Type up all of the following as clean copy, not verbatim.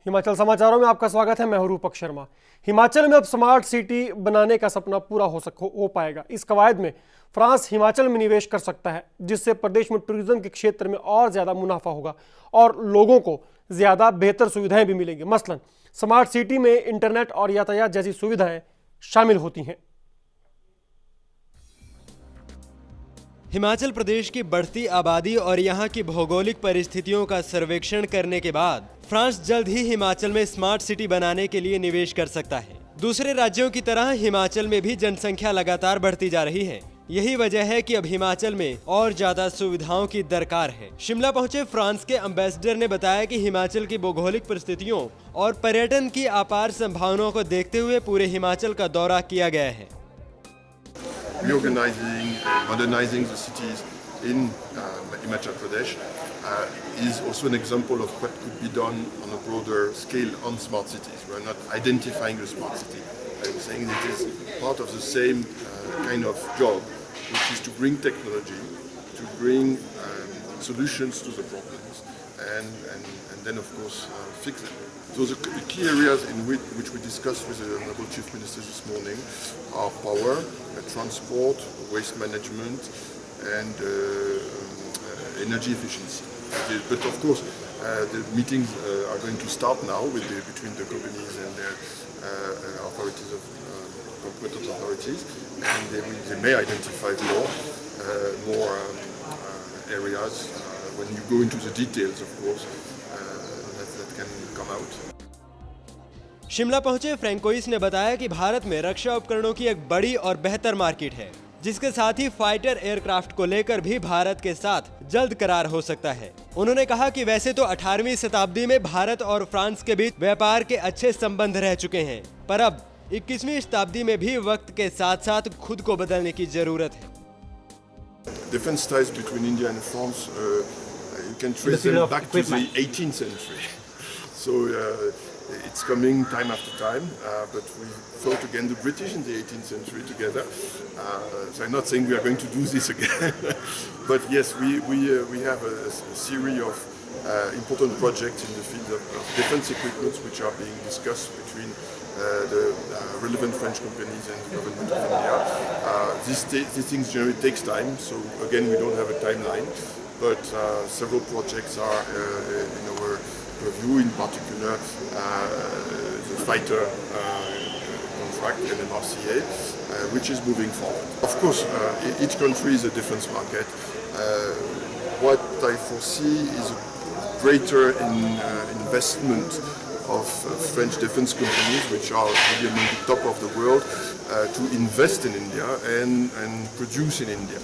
हिमाचल समाचारों में आपका स्वागत है। मैं हूं रूपक शर्मा। हिमाचल में अब स्मार्ट सिटी बनाने का सपना पूरा हो पाएगा। इस कवायद में फ्रांस हिमाचल में निवेश कर सकता है, जिससे प्रदेश में टूरिज्म के क्षेत्र में और ज्यादा मुनाफा होगा और लोगों को ज्यादा बेहतर सुविधाएं भी मिलेंगी। मसलन स्मार्ट सिटी में इंटरनेट और यातायात जैसी सुविधाएं शामिल होती हैं। हिमाचल प्रदेश की बढ़ती आबादी और यहाँ की भौगोलिक परिस्थितियों का सर्वेक्षण करने के बाद फ्रांस जल्द ही हिमाचल में स्मार्ट सिटी बनाने के लिए निवेश कर सकता है। दूसरे राज्यों की तरह हिमाचल में भी जनसंख्या लगातार बढ़ती जा रही है। यही वजह है कि अब हिमाचल में और ज्यादा सुविधाओं की दरकार है। शिमला पहुंचे फ्रांस के एम्बेसडर ने बताया कि हिमाचल की भौगोलिक परिस्थितियों और पर्यटन की अपार संभावनाओं को देखते हुए पूरे हिमाचल का दौरा किया गया है। Reorganizing, modernizing the cities in Himachal Pradesh is also an example of what could be done on a broader scale on smart cities. We are not identifying a smart city. I am saying it is part of the same kind of job, which is to bring technology, to bring solutions to the problems, and then of course fix them. Those are the key areas in which we discussed with the Honourable Chief Minister this morning are power, transport, waste management and energy efficiency. But of course the meetings are going to start now between the companies and their authorities of competent authorities, and they may identify more areas when you go into the details, of course, that can come out. Shimla पहुंचे François ने बताया कि भारत में रक्षा उपकरणों की एक बड़ी और बेहतर मार्केट है, जिसके साथ ही फाइटर एयरक्राफ्ट को लेकर भी भारत के साथ जल्द करार हो सकता है। उन्होंने कहा कि वैसे तो 18वीं शताब्दी में भारत और फ्रांस के बीच व्यापार के अच्छे संबंध रह चुके हैं, पर अब 21वीं शताब्दी में भी वक्त के साथ साथ खुद को बदलने की जरूरत है। Defense ties between India and France, you can trace them back to the 18th century. So it's coming time after time, but we fought against the British in the 18th century together. So I'm not saying we are going to do this again, but yes, we have a series of important projects in the field of defense equipment which are being discussed between the relevant French companies and the government of India. These things generally takes time, so again we don't have a timeline, but several projects are in our review, in particular the fighter contract in MRCA, which is moving forward. Of course, each country is a defense market. What I foresee is a greater investment of French defense companies, which are really among the top of the world, to invest in India and produce in India.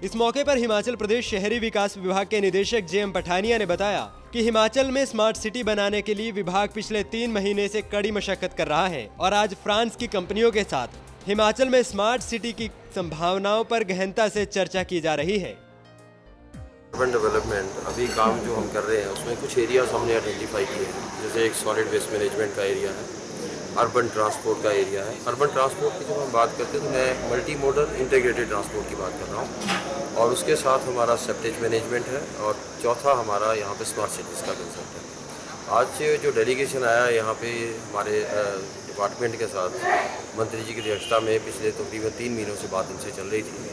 इस मौके पर हिमाचल प्रदेश शहरी विकास विभाग के निदेशक J.M.. Pathania ने बताया कि हिमाचल में स्मार्ट सिटी बनाने के लिए विभाग पिछले 3 महीने से कड़ी मशक्कत कर रहा है और आज फ्रांस की कंपनियों के साथ हिमाचल में स्मार्ट सिटी की संभावनाओं पर गहनता से चर्चा की जा रही है। अर्बन डेवलपमेंट अभी काम जो हम कर रहे हैं उसमें कुछ एरियाज हमने आइडेंटिफाई किए हैं, जैसे एक सॉलिड वेस्ट मैनेजमेंट का एरिया है, अर्बन ट्रांसपोर्ट का एरिया है। अर्बन ट्रांसपोर्ट की जब हम बात करते हैं तो मैं मल्टी मोडल इंटीग्रेटेड ट्रांसपोर्ट की बात कर रहा हूँ, और उसके साथ हमारा सेप्टेज मैनेजमेंट है, और चौथा हमारा यहाँ पे स्मार्ट सिटीज़ का कंसेप्ट है। आज जो डेलीगेशन आया यहाँ पे हमारे डिपार्टमेंट के साथ मंत्री जी की अध्यक्षता में पिछले तकरीबन 3 महीनों से बात इनसे चल रही थी।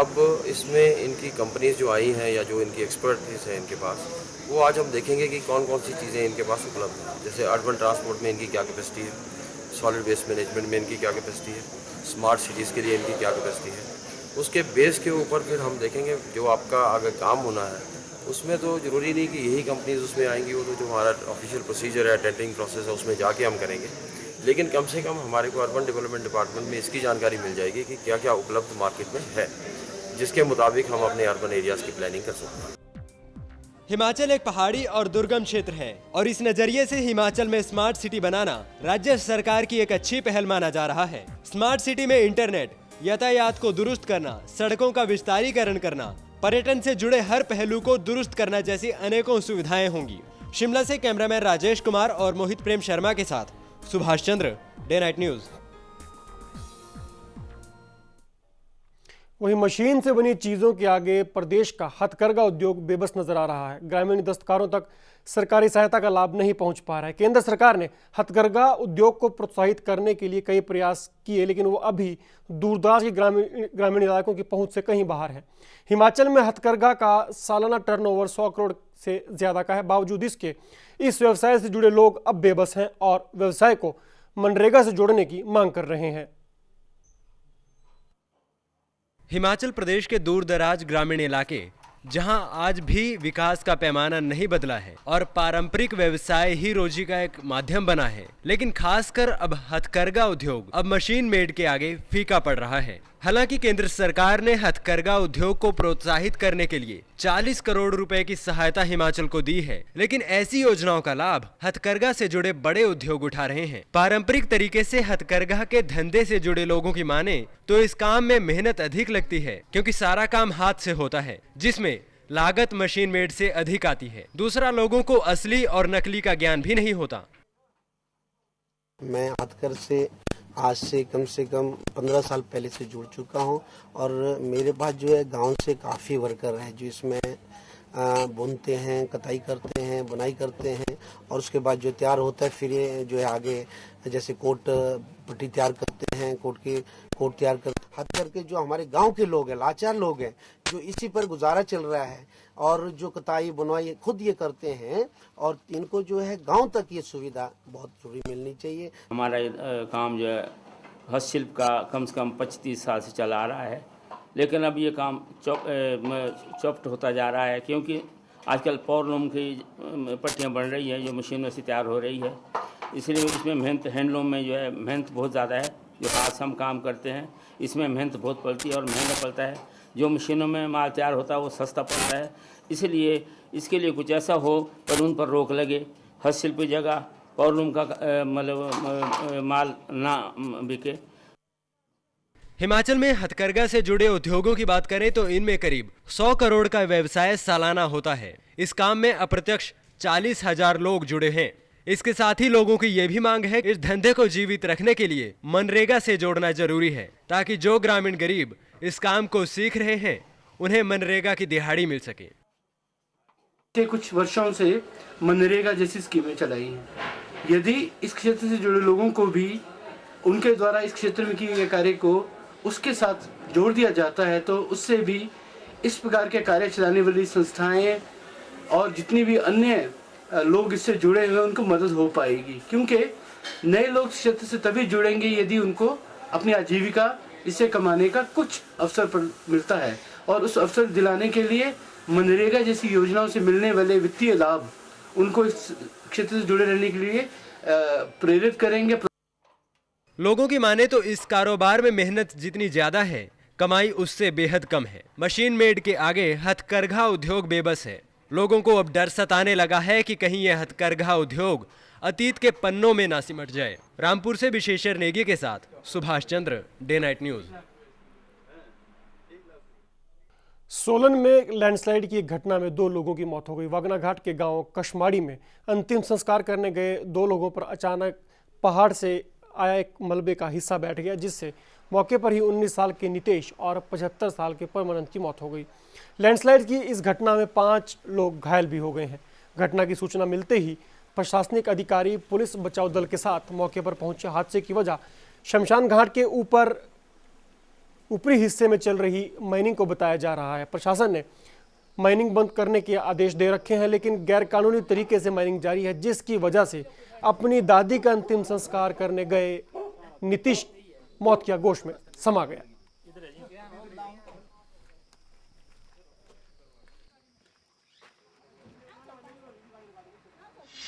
अब इसमें इनकी कंपनीज जो आई हैं या जो इनकी एक्सपर्टीज है इनके पास, वो आज हम देखेंगे कि कौन कौन सी चीज़ें इनके पास उपलब्ध हैं। जैसे अर्बन ट्रांसपोर्ट में इनकी क्या कैपेसिटी है, सॉलिड वेस्ट मैनेजमेंट में इनकी क्या कैपेसिटी है, स्मार्ट सिटीज़ के लिए इनकी क्या कैपेसिटी है। उसके बेस के ऊपर फिर हम देखेंगे जो आपका आगे काम होना है उसमें तो ज़रूरी नहीं कि यही कंपनीज उसमें आएंगी, वो तो जो हमारा ऑफिशियल प्रोसीजर है, टेंडरिंग प्रोसेस है, उसमें जाके हम करेंगे। लेकिन कम से कम हमारे को अर्बन डेवलपमेंट डिपार्टमेंट में इसकी जानकारी मिल जाएगी कि क्या क्या उपलब्ध मार्केट में है, जिसके मुताबिक हम अपने अर्बन एरियाज की प्लानिंग कर सकते हैं। हिमाचल एक पहाड़ी और दुर्गम क्षेत्र है और इस नजरिए से हिमाचल में स्मार्ट सिटी बनाना राज्य सरकार की एक अच्छी पहल माना जा रहा है। स्मार्ट सिटी में इंटरनेट, यातायात को दुरुस्त करना, सड़कों का विस्तारीकरण करना, पर्यटन से जुड़े हर पहलू को दुरुस्त करना जैसी अनेकों सुविधाएं होंगी। शिमला से कैमरामैन राजेश कुमार और मोहित प्रेम शर्मा के साथ Subhash Chandra, day night news. वहीं मशीन से बनी चीज़ों के आगे प्रदेश का हथकरघा उद्योग बेबस नजर आ रहा है। ग्रामीण दस्तकारों तक सरकारी सहायता का लाभ नहीं पहुंच पा रहा है। केंद्र सरकार ने हथकरघा उद्योग को प्रोत्साहित करने के लिए कई प्रयास किए, लेकिन वो अभी दूरदराज के ग्रामीण इलाकों की पहुंच से कहीं बाहर है। हिमाचल में हथकरघा का सालाना टर्नओवर 100 करोड़ से ज़्यादा का है। बावजूद इसके इस व्यवसाय से जुड़े लोग अब बेबस हैं और व्यवसाय को मनरेगा से जोड़ने की मांग कर रहे हैं। हिमाचल प्रदेश के दूर दराज ग्रामीण इलाके जहां आज भी विकास का पैमाना नहीं बदला है और पारंपरिक व्यवसाय ही रोजी का एक माध्यम बना है, लेकिन खासकर अब हथकरघा उद्योग अब मशीन मेड के आगे फीका पड़ रहा है। हालांकि केंद्र सरकार ने हथकरघा उद्योग को प्रोत्साहित करने के लिए 40 करोड़ रुपए की सहायता हिमाचल को दी है, लेकिन ऐसी योजनाओं का लाभ हथकरघा से जुड़े बड़े उद्योग उठा रहे हैं। पारंपरिक तरीके से हथकरघा के धंधे से जुड़े लोगों की माने तो इस काम में मेहनत अधिक लगती है, क्योंकि सारा काम हाथ से होता है, जिसमें लागत मशीन मेड से अधिक आती है। दूसरा, लोगों को असली और नकली का ज्ञान भी नहीं होता। मैं हथकर से आज से कम 15 साल पहले से जुड़ चुका हूं और मेरे पास जो है गांव से काफ़ी वर्कर हैं जो इसमें बुनते हैं, कताई करते हैं, बुनाई करते हैं और उसके बाद जो तैयार होता है फिर ये जो है आगे जैसे कोट पट्टी तैयार करते हैं, कोट तैयार कर हाथ करके जो हमारे गांव के लोग हैं, लाचार लोग हैं, जो इसी पर गुजारा चल रहा है और जो कताई बुनाई खुद ये करते हैं और इनको जो है गांव तक ये सुविधा बहुत जरूरी मिलनी चाहिए। हमारा काम जो है हस्तशिल्प का कम से कम 25-30 साल से चला आ रहा है, लेकिन अब ये काम चॉप्ट होता जा रहा है, क्योंकि आजकल पावरलूम की पट्टियाँ बन रही है जो मशीनों से तैयार हो रही है, इसलिए इसमें मेहनत, हैंडलूम में जो है मेहनत बहुत ज़्यादा है। जो हाथ से हम काम करते हैं इसमें मेहनत बहुत पड़ती है और महंगा पड़ता है। जो मशीनों में माल तैयार होता है वो सस्ता पड़ता है, इसलिए इसके लिए कुछ ऐसा हो पर उन पर रोक लगे। हस्तशिल्प की जगह पावरलूम का मतलब माल ना बिके। हिमाचल में हथकरघा से जुड़े उद्योगों की बात करें तो इनमें करीब 100 करोड़ का व्यवसाय सालाना होता है। इस काम में अप्रत्यक्ष 40,000 लोग जुड़े हैं। इसके साथ ही लोगों की ये भी मांग है कि इस धंधे को जीवित रखने के लिए मनरेगा से जोड़ना जरूरी है, ताकि जो ग्रामीण गरीब इस काम को सीख रहे हैं उन्हें मनरेगा की दिहाड़ी मिल सके। कुछ वर्षों से मनरेगा जैसी स्कीमें चलाई हैं। यदि इस क्षेत्र से जुड़े लोगों को भी उनके द्वारा इस क्षेत्र में किए गए कार्य को उसके साथ जोड़ दिया जाता है तो उससे भी इस प्रकार के कार्य चलाने वाली संस्थाएं और जितनी भी अन्य लोग इससे जुड़े हुए उनको मदद हो पाएगी, क्योंकि नए लोग इस क्षेत्र से तभी जुड़ेंगे यदि उनको अपनी आजीविका इससे कमाने का कुछ अवसर पर मिलता है, और उस अवसर दिलाने के लिए मनरेगा जैसी योजनाओं से मिलने वाले वित्तीय लाभ उनको इस क्षेत्र से जुड़े रहने के लिए प्रेरित करेंगे। लोगों की माने तो इस कारोबार में मेहनत जितनी ज्यादा है, कमाई उससे बेहद कम है। मशीन मेड के आगे हथकरघा उद्योग बेबस है। लोगों को अब डर सताने लगा है कि कहीं यह हथकरघा उद्योग अतीत के पन्नों में ना सिमट जाए। रामपुर से विशेषर नेगी के साथ Subhash Chandra, day night news. Solan में लैंडस्लाइड की एक घटना में 2 लोगों की मौत हो गई। वागना घाट के गांव कशमाड़ी में अंतिम संस्कार करने गए 2 लोगों पर अचानक पहाड़ से आया एक मलबे का हिस्सा बैठ गया, जिससे मौके पर ही 19 साल के नितेश और 75 साल के परमानंद की मौत हो गई। लैंडस्लाइड की इस घटना में 5 लोग घायल भी हो गए हैं। घटना की सूचना मिलते ही प्रशासनिक अधिकारी पुलिस बचाव दल के साथ मौके पर पहुंचे। हादसे की वजह शमशान घाट के ऊपरी हिस्से में चल रही माइनिंग को बताया जा रहा है। प्रशासन ने माइनिंग बंद करने के आदेश दे रखे हैं, लेकिन गैरकानूनी तरीके से माइनिंग जारी है, जिसकी वजह से अपनी दादी का अंतिम संस्कार करने गए नीतीश मौत की आगोश में समा गया।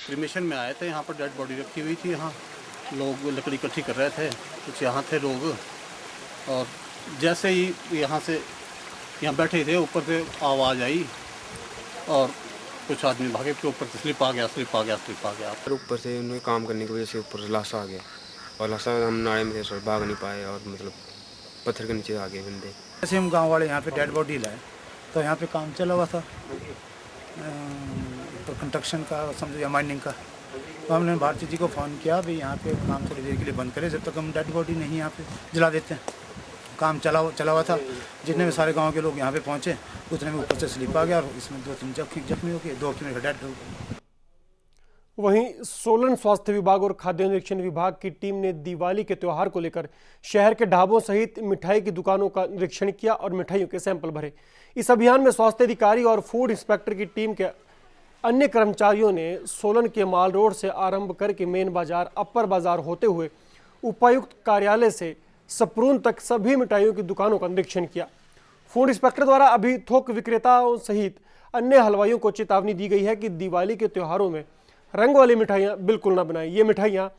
क्रिमेशन में आए थे, यहाँ पर डेड बॉडी रखी हुई थी। यहाँ लोग लकड़ी इकट्ठी कर रहे थे, कुछ यहाँ थे लोग, और जैसे ही यहाँ बैठे थे ऊपर से आवाज़ आई और कुछ आदमी भागे के ऊपर से स्लिप आ गया। ऊपर से उन्हें काम करने की वजह से ऊपर से लाशा आ गया और लाशा हम नाले में थे, भाग नहीं पाए और मतलब पत्थर के नीचे आ गए बंदे। जैसे हम गांव वाले यहाँ पे डेड बॉडी लाए तो यहाँ पे काम चला हुआ था तो कंस्ट्रक्शन का समझो या माइनिंग का, तो हमने भारती जी को फ़ोन किया भाई यहाँ पे काम थोड़ी देर के लिए बंद करें, जब तक हम डेड बॉडी नहीं यहाँ पे जला देते हैं। काम चला हुआ था। जितने भी सारे गांव के लोग यहाँ पे पहुँचे उतने में ऊपर से स्लिप आ गया और इसमें 2-3 जख्मी हो गए, 2 की मेरे डेड हो गए। वहीं सोलन स्वास्थ्य विभाग और खाद्य निरीक्षण विभाग की टीम ने दिवाली के त्यौहार को लेकर शहर के ढाबों सहित मिठाई की दुकानों का निरीक्षण किया और मिठाइयों के सैंपल भरे। इस अभियान में स्वास्थ्य अधिकारी और फूड इंस्पेक्टर की टीम के अन्य कर्मचारियों ने सोलन के माल रोड से आरंभ करके मेन बाजार, अपर बाजार होते हुए उपायुक्त कार्यालय से सप्रून तक सभी मिठाइयों की दुकानों का निरीक्षण किया। फूड इंस्पेक्टर द्वारा अभी थोक विक्रेताओं सहित अन्य हलवाइयों को चेतावनी दी गई है कि दिवाली के त्योहारों में रंग वाली मिठाइयाँ बिल्कुल ना बनाएं। ये मिठाइयाँ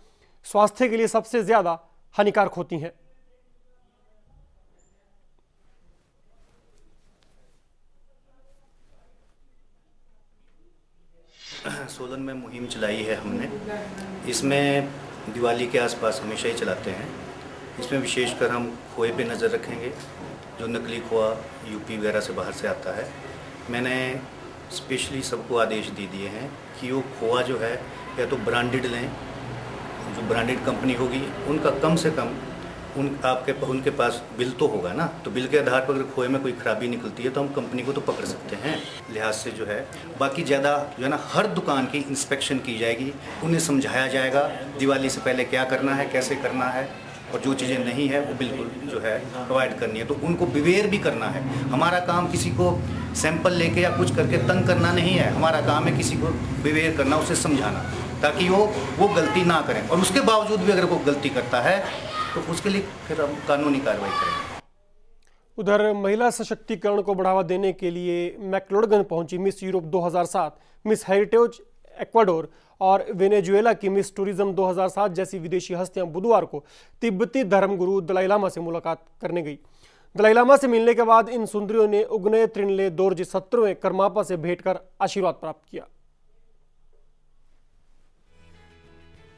स्वास्थ्य के लिए सबसे ज़्यादा हानिकारक होती हैं। सोलन में मुहिम चलाई है हमने। इसमें दिवाली के आसपास हमेशा ही चलाते हैं। इसमें विशेषकर हम खोए पे नज़र रखेंगे, जो नकली खोआ यूपी वगैरह से बाहर से आता है। मैंने स्पेशली सबको आदेश दे दिए हैं कि वो खोआ जो है या तो ब्रांडेड लें, जो ब्रांडेड कंपनी होगी उनका कम से कम उनके पास बिल तो होगा ना, तो बिल के आधार पर अगर खोए में कोई खराबी निकलती है तो हम कंपनी को तो पकड़ सकते हैं। लिहाज से जो है बाकी ज़्यादा जो है ना, हर दुकान की इंस्पेक्शन की जाएगी, उन्हें समझाया जाएगा दिवाली से पहले क्या करना है, कैसे करना है, और जो चीज़ें नहीं है वो बिल्कुल जो है प्रोवाइड करनी है। तो उनको बिवेयर भी करना है। हमारा काम किसी को सैंपल लेके या कुछ करके तंग करना नहीं है। हमारा काम है किसी को बिवेयर करना, उसे समझाना, ताकि वो गलती ना करें। और उसके बावजूद भी अगर वो गलती करता है तो उसके लिए फिर हम कानूनी कार्रवाई करेंगे। उधर महिला सशक्तिकरण को बढ़ावा देने के लिए मैक्लोडगंज पहुंची miss Europe 2007, miss heritage Ecuador और वेनेजुएला की मिस टूरिज्म 2007 जैसी विदेशी हस्तियां बुधवार को तिब्बती धर्मगुरु दलाई लामा से मुलाकात करने गई। दलाई लामा से मिलने के बाद इन सुंदरियों ने उगने त्रिनले दोरजी 17वें करमापा से भेंट कर आशीर्वाद प्राप्त किया।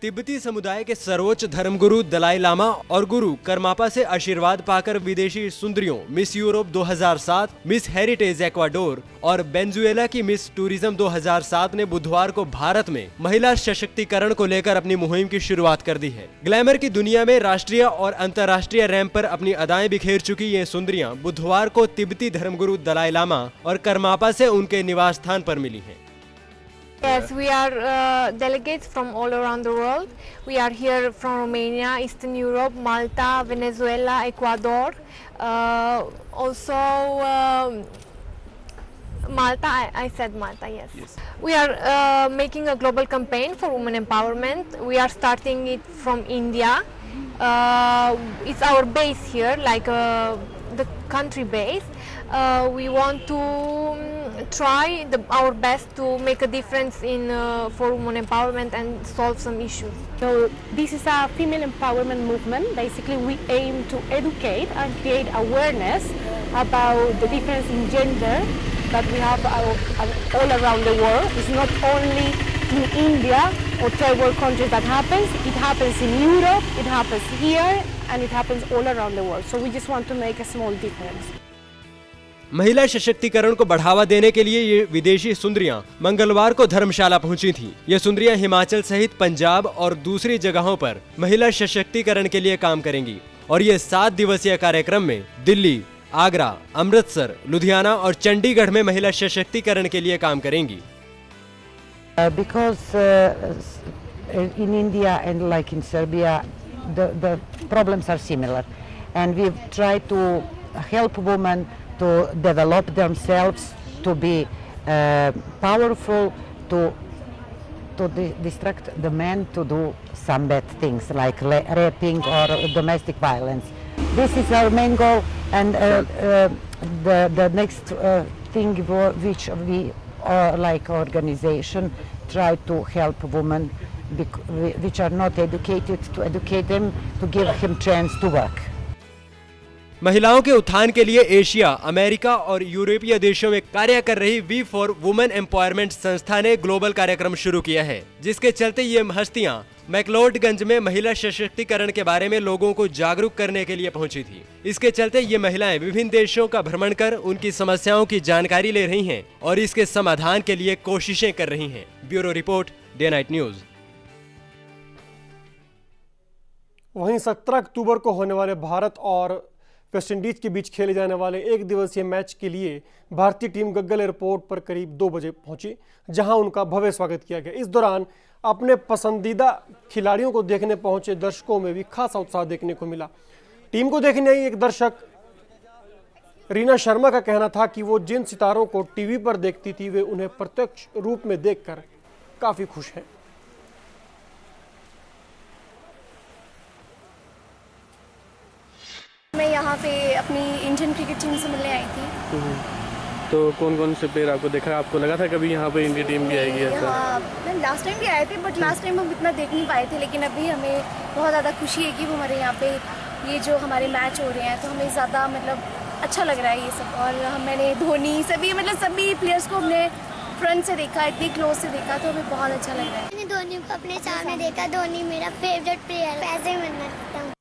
तिब्बती समुदाय के सर्वोच्च धर्मगुरु दलाई लामा और गुरु करमापा से आशीर्वाद पाकर विदेशी सुंदरियों miss Europe 2007, miss heritage Ecuador और वेनेजुएला की मिस टूरिज्म 2007 ने बुधवार को भारत में महिला सशक्तिकरण को लेकर अपनी मुहिम की शुरुआत कर दी है। ग्लैमर की दुनिया में राष्ट्रीय और अंतर्राष्ट्रीय रैंप पर अपनी अदाएं बिखेर चुकी ये सुंदरियां बुधवार को तिब्बती धर्मगुरु दलाई लामा और करमापा से उनके निवास स्थान पर मिली हैं। Yes, we are delegates from all around the world. We are here from Romania, Eastern Europe, Malta, Venezuela, Ecuador, also Malta. I said Malta, yes. We are making a global campaign for women empowerment. We are starting it from India. It's our base here, like the country base. We want to try our best to make a difference for women empowerment and solve some issues. So this is a female empowerment movement. Basically, we aim to educate and create awareness about the difference in gender that we have all around the world. It's not only in India or third world countries that happens. It happens in Europe, it happens here, and it happens all around the world. So we just want to make a small difference. महिला सशक्तिकरण को बढ़ावा देने के लिए ये विदेशी सुंदरियां मंगलवार को धर्मशाला पहुंची थीं। ये सुंदरियां हिमाचल सहित पंजाब और दूसरी जगहों पर महिला सशक्तिकरण के लिए काम करेंगी और ये 7 दिवसीय कार्यक्रम में दिल्ली, आगरा, अमृतसर, लुधियाना और चंडीगढ़ में महिला सशक्तिकरण के लिए काम करेंगी। Because in India and like in Serbia, the problems are similar, and we've tried to help women to develop themselves, to be powerful, to distract the men to do some bad things like raping or domestic violence. This is our main goal, and the next thing which we like organization try to help women which are not educated, to educate them, to give him chance to work. महिलाओं के उत्थान के लिए Asia, America और यूरोपीय देशों में कार्य कर रही वी फॉर वुमेन एम्पावरमेंट संस्था ने ग्लोबल कार्यक्रम शुरू किया है, जिसके चलते ये हस्तियां मैक्लोडगंज में महिला सशक्तिकरण के बारे में लोगों को जागरूक करने के लिए पहुंची थी। इसके चलते ये महिलाएं विभिन्न देशों का भ्रमण कर उनकी समस्याओं की जानकारी ले रही हैं और इसके समाधान के लिए कोशिशें कर रही हैं। Bureau report, day night news. वहीं 17 अक्टूबर को होने वाले भारत और वेस्टइंडीज के बीच खेले जाने वाले एक दिवसीय मैच के लिए भारतीय टीम गग्गल एयरपोर्ट पर करीब 2 बजे पहुंची, जहां उनका भव्य स्वागत किया गया। इस दौरान अपने पसंदीदा खिलाड़ियों को देखने पहुंचे दर्शकों में भी खासा उत्साह देखने को मिला। टीम को देखने आई एक दर्शक रीना शर्मा का कहना था कि वो जिन सितारों को टीवी पर देखती थी वे उन्हें प्रत्यक्ष रूप में देखकर काफी खुश हैं। मैं यहाँ पे अपनी इंडियन क्रिकेट टीम से मिलने आई थी। तो कौन कौन से प्लेयर आपको देखा, आपको लगा था कभी यहाँ पे इंडिया टीम भी आएगी ऐसा? मैं लास्ट टाइम भी आए थे, बट लास्ट टाइम हम इतना देख नहीं पाए थे, लेकिन अभी हमें बहुत ज़्यादा खुशी है कि वो हमारे यहाँ पे ये जो हमारे मैच हो रहे हैं, तो हमें ज़्यादा मतलब अच्छा लग रहा है ये सब। और मैंने धोनी सभी प्लेयर्स को हमने फ्रंट से देखा, इतनी क्लोज से देखा, तो हमें बहुत अच्छा लग रहा है। मैंने धोनी को अपने सामने देखा, धोनी मेरा फेवरेट प्लेयर है, ऐसे बनना चाहता हूँ।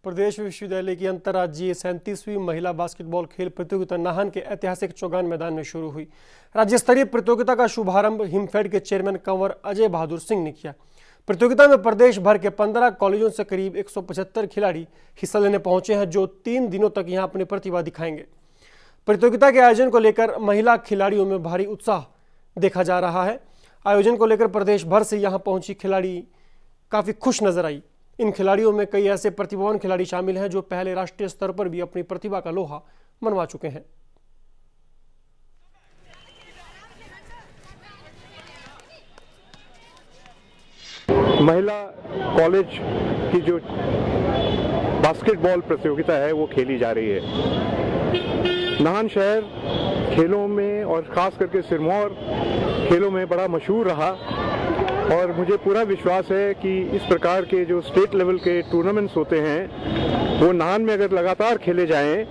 प्रदेश विश्वविद्यालय की अंतर्राज्यीय 37वीं महिला बास्केटबॉल खेल प्रतियोगिता नाहन के ऐतिहासिक चौगान मैदान में शुरू हुई। राज्य स्तरीय प्रतियोगिता का शुभारंभ हिमफेड के चेयरमैन कंवर अजय बहादुर सिंह ने किया। प्रतियोगिता में प्रदेश भर के 15 कॉलेजों से करीब 175 खिलाड़ी हिस्सा लेने पहुंचे हैं, जो 3 दिनों तक यहां अपनी प्रतिभा दिखाएंगे। प्रतियोगिता के आयोजन को लेकर महिला खिलाड़ियों में भारी उत्साह देखा जा रहा है। आयोजन को लेकर प्रदेश भर से यहां पहुंची खिलाड़ी काफी खुश नजर आई। इन खिलाड़ियों में कई ऐसे प्रतिभावान खिलाड़ी शामिल हैं जो पहले राष्ट्रीय स्तर पर भी अपनी प्रतिभा का लोहा मनवा चुके हैं। महिला कॉलेज की जो बास्केटबॉल प्रतियोगिता है वो खेली जा रही है। नाहन शहर खेलों में और खास करके सिरमौर खेलों में बड़ा मशहूर रहा, और मुझे पूरा विश्वास है कि इस प्रकार के जो स्टेट लेवल के टूर्नामेंट्स होते हैं वो नाहन में अगर लगातार खेले जाएं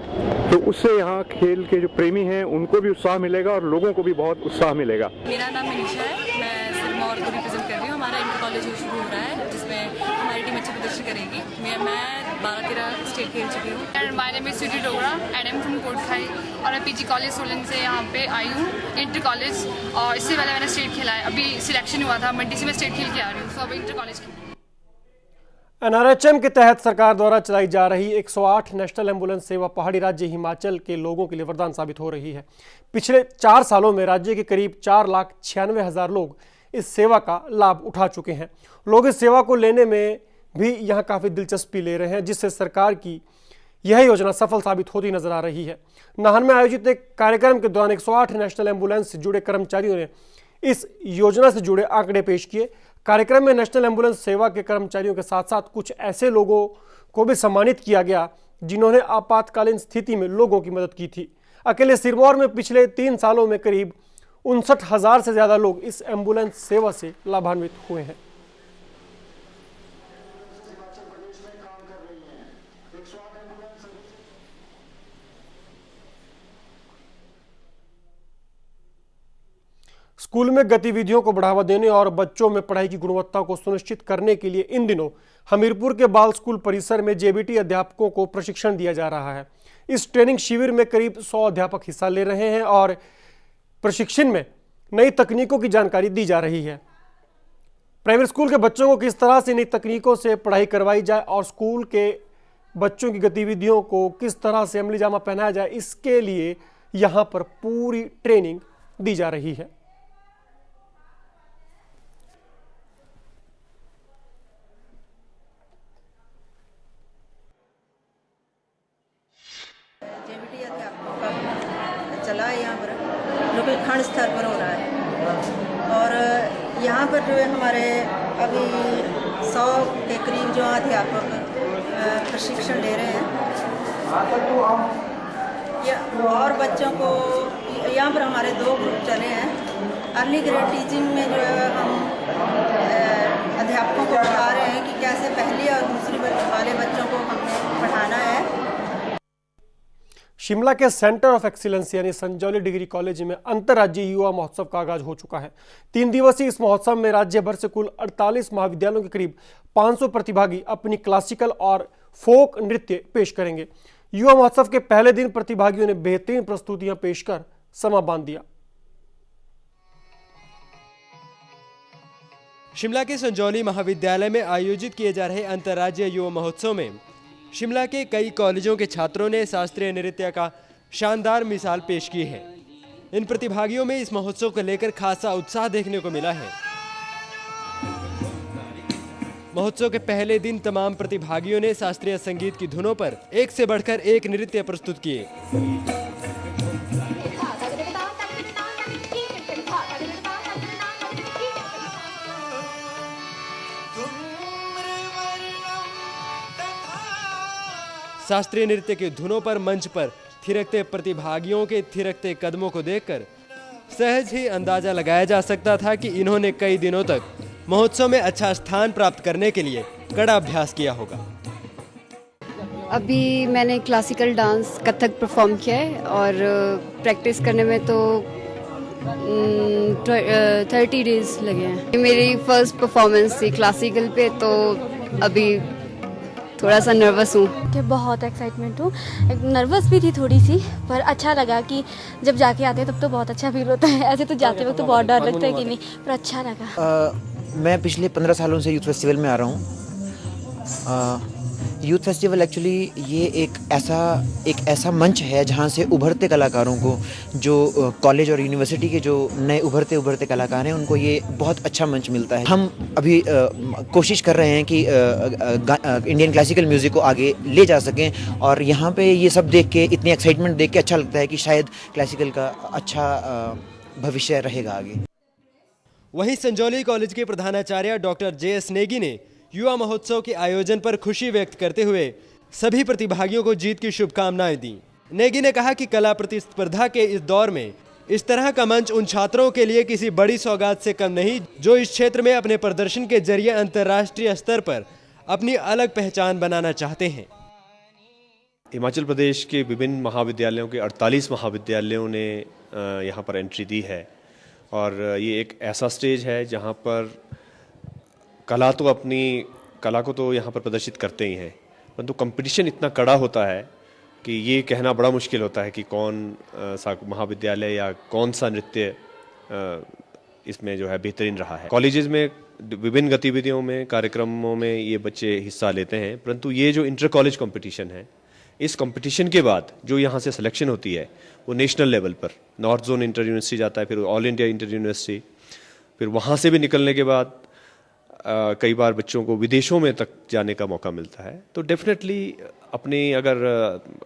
तो उससे यहाँ खेल के जो प्रेमी हैं उनको भी उत्साह मिलेगा और लोगों को भी बहुत उत्साह मिलेगा। मेरा नाम मनीषा है, मैं सिरमौर को रिप्रेजेंट कर रही हूँ। हमारा इंटर कॉलेज शुरू हो रहा है जिसमें हमारी टीम अच्छे प्रदर्शन करेगी। मैं 12-13 स्टेट खेल चुकी हूँ। My name is Sweety Dogra and I am from Kotkhai और मैं पीजी कॉलेज सोलन से यहाँ पे आई हूँ इंटर कॉलेज, और इससे पहले मैंने स्टेट खेला है। अभी सिलेक्शन हुआ था मंडी से, मैं स्टेट खेल के आ रही हूँ, तो अभी इंटर कॉलेज की। एनआरएचएम के तहत सरकार द्वारा चलाई जा रही 108 नेशनल एम्बुलेंस सेवा पहाड़ी राज्य हिमाचल के लोगों के लिए वरदान साबित हो रही है। पिछले 4 सालों में राज्य के करीब 4,96,000 लोग इस सेवा का लाभ उठा चुके हैं। लोग इस सेवा को लेने में भी यहाँ काफ़ी दिलचस्पी ले रहे हैं, जिससे सरकार की यह योजना सफल साबित होती नजर आ रही है। नाहन में आयोजित एक कार्यक्रम के दौरान 108 नेशनल एम्बुलेंस से जुड़े कर्मचारियों ने इस योजना से जुड़े आंकड़े पेश किए। कार्यक्रम में नेशनल एम्बुलेंस सेवा के कर्मचारियों के साथ साथ कुछ ऐसे लोगों को भी सम्मानित किया गया जिन्होंने आपातकालीन स्थिति में लोगों की मदद की थी। अकेले सिरमौर में पिछले 3 सालों में करीब 59,000 से ज़्यादा लोग इस एम्बुलेंस सेवा से लाभान्वित हुए हैं। स्कूल में गतिविधियों को बढ़ावा देने और बच्चों में पढ़ाई की गुणवत्ता को सुनिश्चित करने के लिए इन दिनों हमीरपुर के बाल स्कूल परिसर में जेबीटी अध्यापकों को प्रशिक्षण दिया जा रहा है। इस ट्रेनिंग शिविर में करीब 100 अध्यापक हिस्सा ले रहे हैं और प्रशिक्षण में नई तकनीकों की जानकारी दी जा रही है। प्राइमरी स्कूल के बच्चों को किस तरह से नई तकनीकों से पढ़ाई करवाई जाए और स्कूल के बच्चों की गतिविधियों को किस तरह से अमली जामा पहनाया जाए, इसके लिए यहाँ पर पूरी ट्रेनिंग दी जा रही है। चला है यहाँ पर, जो कि खंड स्तर पर हो रहा है, और यहाँ पर जो है हमारे अभी 100 के करीब जो अध्यापक प्रशिक्षण ले रहे हैं, और बच्चों को यहाँ पर हमारे 2 ग्रुप चले हैं। अर्ली ग्रेड टीचिंग में जो है हम अध्यापकों को बता रहे हैं कि कैसे पहली और दूसरी वाले बच्चों को हमने पढ़ाना है। शिमला के सेंटर ऑफ एक्सीलेंस यानी संजौली डिग्री कॉलेज में अंतर्राज्यीय युवा महोत्सव का आगाज हो चुका है। 3 दिवसीय इस महोत्सव में राज्य भर से कुल 48 महाविद्यालयों के करीब 500 प्रतिभागी अपनी क्लासिकल और फोक नृत्य पेश करेंगे। युवा महोत्सव के पहले दिन प्रतिभागियों ने बेहतरीन प्रस्तुतियां पेश कर समा बांध दिया। शिमला के संजौली महाविद्यालय में आयोजित किए जा रहे अंतर्राज्यीय युवा महोत्सव में शिमला के कई कॉलेजों के छात्रों ने शास्त्रीय नृत्य का शानदार मिसाल पेश की है। इन प्रतिभागियों में इस महोत्सव को लेकर खासा उत्साह देखने को मिला है। महोत्सव के पहले दिन तमाम प्रतिभागियों ने शास्त्रीय संगीत की धुनों पर एक से बढ़कर एक नृत्य प्रस्तुत किए। शास्त्रीय नृत्य की धुनों पर मंच पर थिरकते प्रतिभागियों के थिरकते कदमों को देखकर सहज ही अंदाजा लगाया जा सकता था कि इन्होंने कई दिनों तक महोत्सव में अच्छा स्थान प्राप्त करने के लिए कड़ा अभ्यास किया होगा। अभी मैंने क्लासिकल डांस कथक परफॉर्म किया है और प्रैक्टिस करने में तो 30 डेज लगे हैं। मेरी फर्स्ट परफॉर्मेंस थी क्लासिकल पे, तो अभी थोड़ा सा नर्वस हूँ। कि बहुत एक्साइटमेंट हूँ, नर्वस भी थी थोड़ी सी, पर अच्छा लगा कि जब जाके आते हैं तब तो बहुत अच्छा फील होता है। ऐसे तो जाते वक्त तो बहुत डर लगता है कि नहीं, पर अच्छा लगा। मैं पिछले 15 सालों से यूथ फेस्टिवल में आ रहा हूँ। यूथ फेस्टिवल एक्चुअली ये एक ऐसा मंच है जहाँ से उभरते कलाकारों को, जो कॉलेज और यूनिवर्सिटी के जो नए उभरते कलाकार हैं, उनको ये बहुत अच्छा मंच मिलता है। हम अभी कोशिश कर रहे हैं कि इंडियन क्लासिकल म्यूज़िक को आगे ले जा सकें, और यहाँ पे ये सब देख के, इतनी एक्साइटमेंट देख के अच्छा लगता है कि शायद क्लासिकल का अच्छा भविष्य रहेगा आगे। वहीं संजौली कॉलेज के प्रधानाचार्य डॉक्टर JS नेगी ने युवा महोत्सव के आयोजन पर खुशी व्यक्त करते हुए सभी प्रतिभागियों को जीत की शुभकामनाएं दी। नेगी ने कहा कि कला प्रतिस्पर्धा के इस दौर में इस तरह का मंच उन छात्रों के लिए किसी बड़ी सौगात से कम नहीं, जो इस क्षेत्र में अपने प्रदर्शन के जरिए अंतर्राष्ट्रीय स्तर पर अपनी अलग पहचान बनाना चाहते हैं। हिमाचल प्रदेश के विभिन्न महाविद्यालयों के 48 महाविद्यालयों ने यहाँ पर एंट्री दी है, और ये एक ऐसा स्टेज है जहाँ पर कला तो अपनी कला को तो यहाँ पर प्रदर्शित करते ही हैं, परंतु कंपटीशन इतना कड़ा होता है कि ये कहना बड़ा मुश्किल होता है कि कौन सा महाविद्यालय या कौन सा नृत्य इसमें जो है बेहतरीन रहा है। कॉलेजेस में विभिन्न गतिविधियों में, कार्यक्रमों में ये बच्चे हिस्सा लेते हैं, परंतु ये जो इंटर कॉलेज कंपटीशन है, इस कंपटीशन के बाद जो यहाँ से सिलेक्शन होती है वो नेशनल लेवल पर नॉर्थ जोन इंटर यूनिवर्सिटी जाता है, फिर ऑल इंडिया इंटर यूनिवर्सिटी, फिर वहाँ से भी निकलने के बाद कई बार बच्चों को विदेशों में तक जाने का मौका मिलता है। तो डेफिनेटली अपनी अगर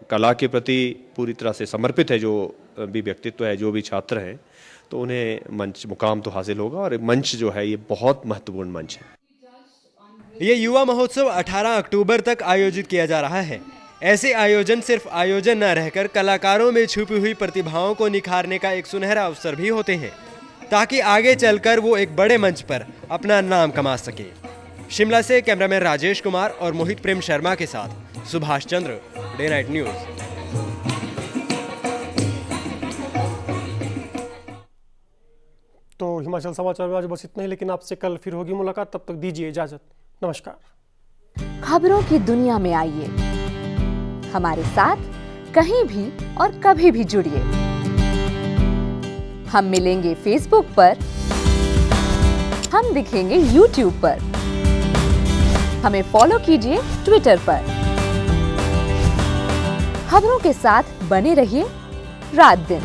कला के प्रति पूरी तरह से समर्पित है जो भी व्यक्तित्व है, जो भी छात्र हैं, तो उन्हें मंच मुकाम तो हासिल होगा, और मंच जो है ये बहुत महत्वपूर्ण मंच है। ये युवा महोत्सव 18 अक्टूबर तक आयोजित किया जा रहा है। ऐसे आयोजन सिर्फ आयोजन न रहकर कलाकारों में छुपी हुई प्रतिभाओं को निखारने का एक सुनहरा अवसर भी होते हैं, ताकि आगे चलकर वो एक बड़े मंच पर अपना नाम कमा सके। शिमला से कैमरामैन राजेश कुमार और मोहित प्रेम शर्मा के साथ Subhash Chandra, day night news. तो हिमाचल समाचार में आज बस इतना ही, लेकिन आपसे कल फिर होगी मुलाकात। तब तक दीजिए इजाजत। नमस्कार। खबरों की दुनिया में आइए, हमारे साथ कहीं भी और कभी भी जुड़िए। हम मिलेंगे फेसबुक पर, हम दिखेंगे यूट्यूब पर, हमें फॉलो कीजिए ट्विटर पर। खबरों के साथ बने रहिए रात दिन।